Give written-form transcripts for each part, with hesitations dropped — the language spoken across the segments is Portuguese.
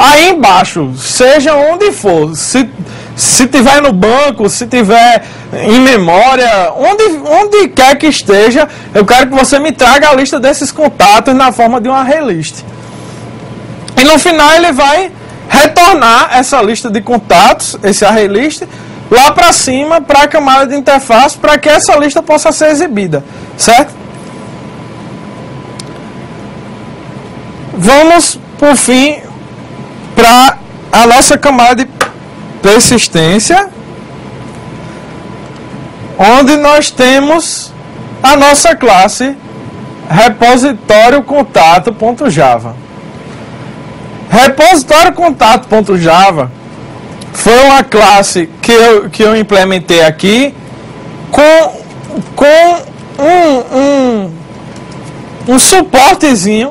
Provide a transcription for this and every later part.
Aí embaixo, seja onde for, se tiver no banco, se tiver em memória, onde quer que esteja, eu quero que você me traga a lista desses contatos na forma de uma array list. E no final ele vai retornar essa lista de contatos, esse array list, lá para cima, para a camada de interface, para que essa lista possa ser exibida, certo? Vamos, por fim, para a nossa camada de persistência, onde nós temos a nossa classe repositório contato.java. Repositório contato.java foi uma classe que eu implementei aqui com um suportezinho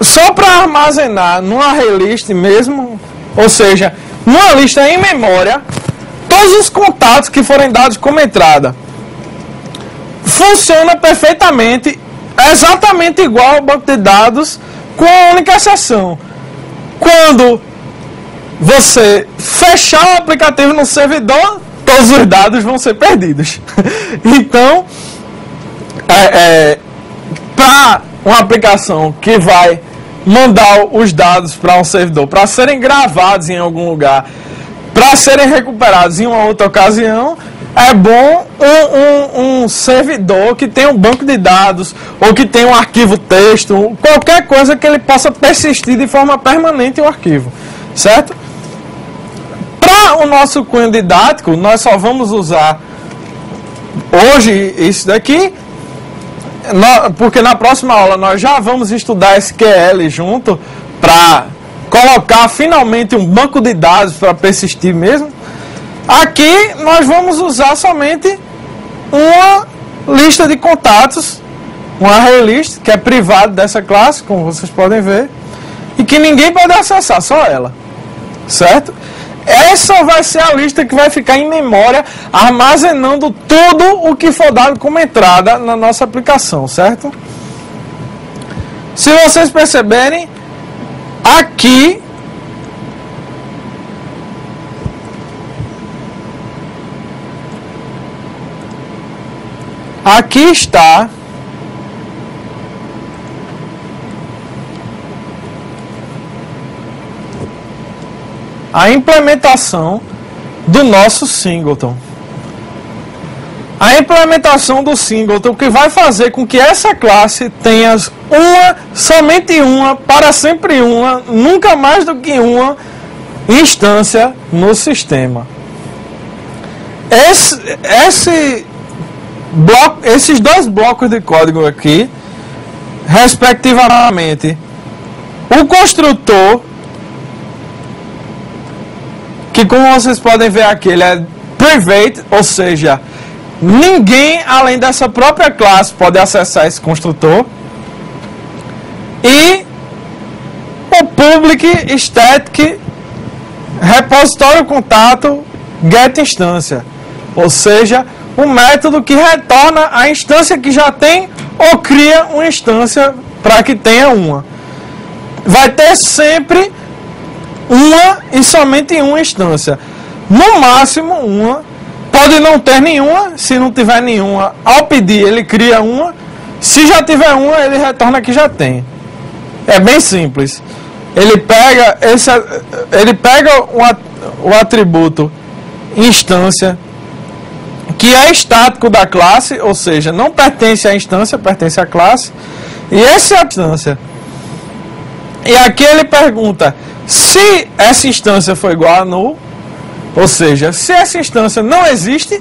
só para armazenar numa array list mesmo, ou seja, numa lista em memória, todos os contatos que forem dados como entrada. Funciona perfeitamente, exatamente igual ao banco de dados, com a única exceção: quando você fechar o aplicativo no servidor, todos os dados vão ser perdidos. Então, para uma aplicação que vai mandar os dados para um servidor, para serem gravados em algum lugar, para serem recuperados em uma outra ocasião, é bom um servidor que tenha um banco de dados, ou que tenha um arquivo texto, qualquer coisa que ele possa persistir de forma permanente o arquivo, certo? Para o nosso cunho didático, nós só vamos usar hoje isso daqui, porque na próxima aula nós já vamos estudar SQL junto, para colocar finalmente um banco de dados para persistir mesmo. Aqui nós vamos usar somente uma lista de contatos, uma array list, que é privada dessa classe, como vocês podem ver, e que ninguém pode acessar, só ela, certo? Essa vai ser a lista que vai ficar em memória, armazenando tudo o que for dado como entrada na nossa aplicação, certo? Se vocês perceberem, aqui está a implementação do nosso singleton. A implementação do singleton, que vai fazer com que essa classe tenha somente uma, para sempre uma, nunca mais do que uma instância no sistema. Esses dois blocos de código aqui, respectivamente, o construtor, que como vocês podem ver aqui, ele é private, ou seja, ninguém além dessa própria classe pode acessar esse construtor, e o public static repositório contato get instância, ou seja, um método que retorna a instância que já tem ou cria uma instância para que tenha uma. Vai ter sempre uma e somente uma instância. No máximo uma. Pode não ter nenhuma. Se não tiver nenhuma, ao pedir ele cria uma. Se já tiver uma, ele retorna que já tem. É bem simples. Ele pega o atributo instância, que é estático da classe, ou seja, não pertence à instância, pertence à classe, e essa é a instância. E aqui ele pergunta se essa instância for igual a null, ou seja, se essa instância não existe,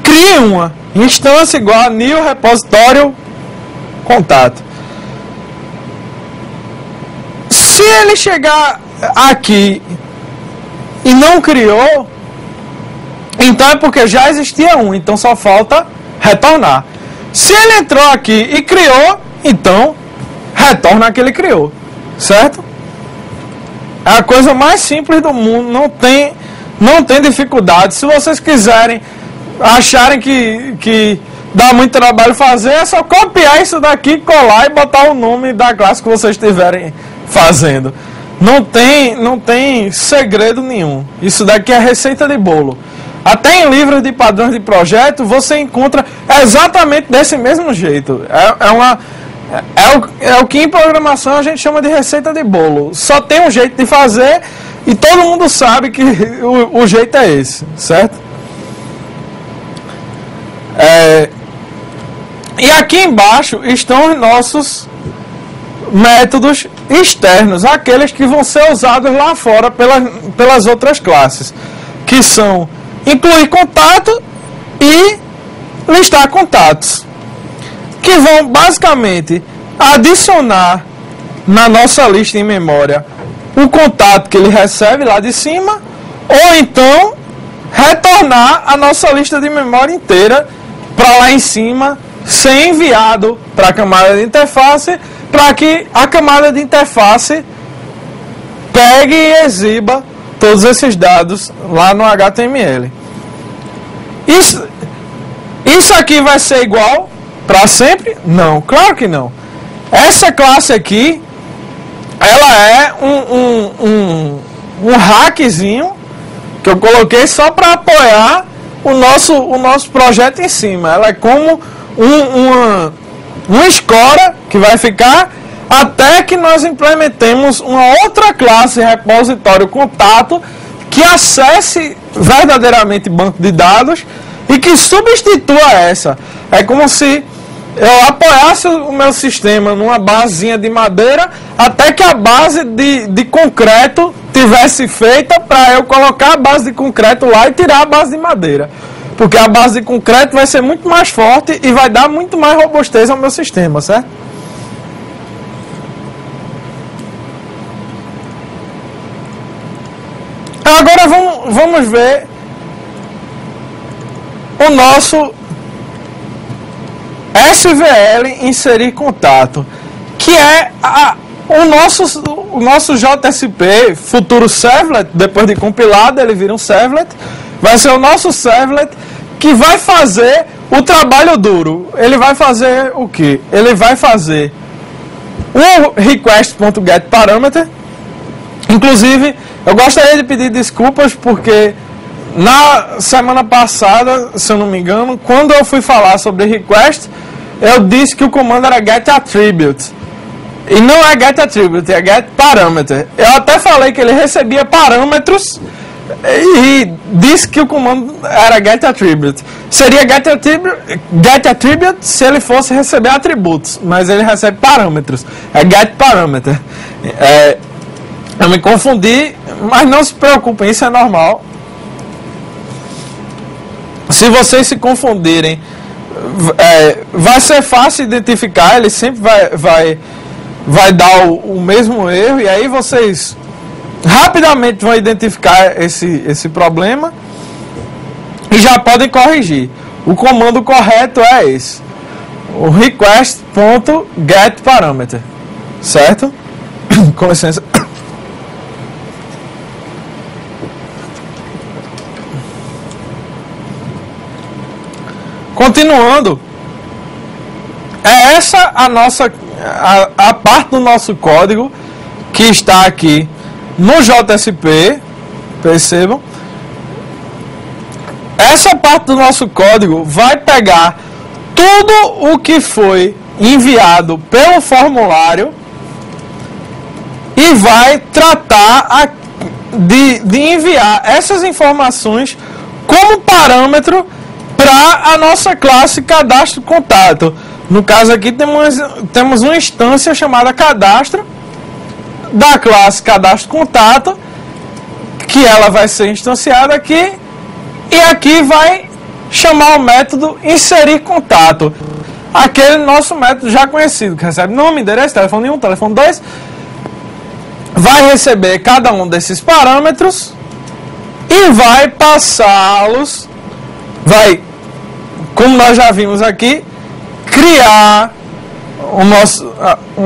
crie uma instância igual a new repositório contato. Se ele chegar aqui e não criou, então é porque já existia um, então só falta retornar. Se ele entrou aqui e criou, então retorna a que ele criou, certo? É a coisa mais simples do mundo, não tem dificuldade. Se vocês quiserem, acharem que dá muito trabalho fazer, é só copiar isso daqui, colar e botar o nome da classe que vocês estiverem fazendo. Não tem segredo nenhum. Isso daqui é receita de bolo. Até em livros de padrões de projeto você encontra exatamente desse mesmo jeito. É o que em programação a gente chama de receita de bolo. Só tem um jeito de fazer e todo mundo sabe que o jeito é esse, certo? E aqui embaixo estão os nossos métodos externos, aqueles que vão ser usados lá fora pelas outras classes, que são incluir contato e listar contatos, que vão basicamente adicionar na nossa lista em memória o contato que ele recebe lá de cima, ou então retornar a nossa lista de memória inteira para lá em cima, ser enviado para a camada de interface, para que a camada de interface pegue e exiba todos esses dados lá no HTML. Isso aqui vai ser igual para sempre? Não, claro que não. Essa classe aqui, ela é um hackzinho que eu coloquei só para apoiar o nosso projeto em cima. Ela é como uma escora que vai ficar até que nós implementemos uma outra classe repositório contato que acesse verdadeiramente banco de dados e que substitua essa. É como se eu apoiasse o meu sistema numa basezinha de madeira até que a base de concreto tivesse feita para eu colocar a base de concreto lá e tirar a base de madeira. Porque a base de concreto vai ser muito mais forte e vai dar muito mais robustez ao meu sistema, certo? Agora vamos ver o nosso SVL inserir contato, que é o nosso JSP futuro servlet. Depois de compilado ele vira um servlet, vai ser o nosso servlet que vai fazer o trabalho duro. Ele vai fazer o que? Ele vai fazer o request.getParameter. Inclusive, eu gostaria de pedir desculpas porque na semana passada, se eu não me engano, quando eu fui falar sobre request, eu disse que o comando era getAttribute. E não é getAttribute, é getParameter. Eu até falei que ele recebia parâmetros e disse que o comando era getAttribute. Seria getAttribute se ele fosse receber atributos, mas ele recebe parâmetros. É getParameter. Eu me confundi, mas não se preocupem, isso é normal. Se vocês se confundirem, vai ser fácil identificar, ele sempre vai dar o mesmo erro, e aí vocês rapidamente vão identificar esse problema e já podem corrigir. O comando correto é esse, o request.getParameter, certo? Com licença. Continuando, é essa a parte do nosso código que está aqui no JSP, percebam. Essa parte do nosso código vai pegar tudo o que foi enviado pelo formulário e vai tratar de enviar essas informações como parâmetro para a nossa classe cadastro contato. No caso aqui temos uma instância chamada cadastro da classe cadastro contato, que ela vai ser instanciada aqui, e aqui vai chamar o método inserir contato, aquele nosso método já conhecido, que recebe nome, endereço, telefone 1, telefone 2, vai receber cada um desses parâmetros e vai passá-los, como nós já vimos aqui, criar o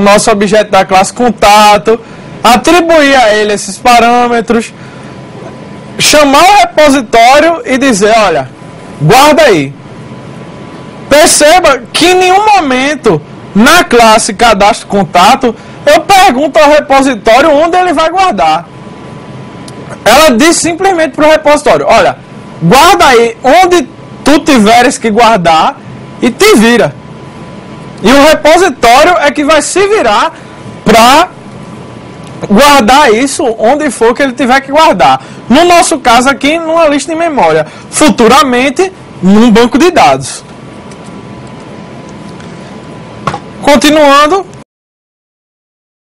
nosso objeto da classe contato, atribuir a ele esses parâmetros, chamar o repositório e dizer, olha, guarda aí. Perceba que em nenhum momento na classe cadastro contato eu pergunto ao repositório onde ele vai guardar. Ela diz simplesmente para o repositório: olha, guarda aí onde tu tiveres que guardar e te vira. E o repositório é que vai se virar para guardar isso onde for que ele tiver que guardar. No nosso caso aqui, numa lista de memória. Futuramente, num banco de dados. Continuando,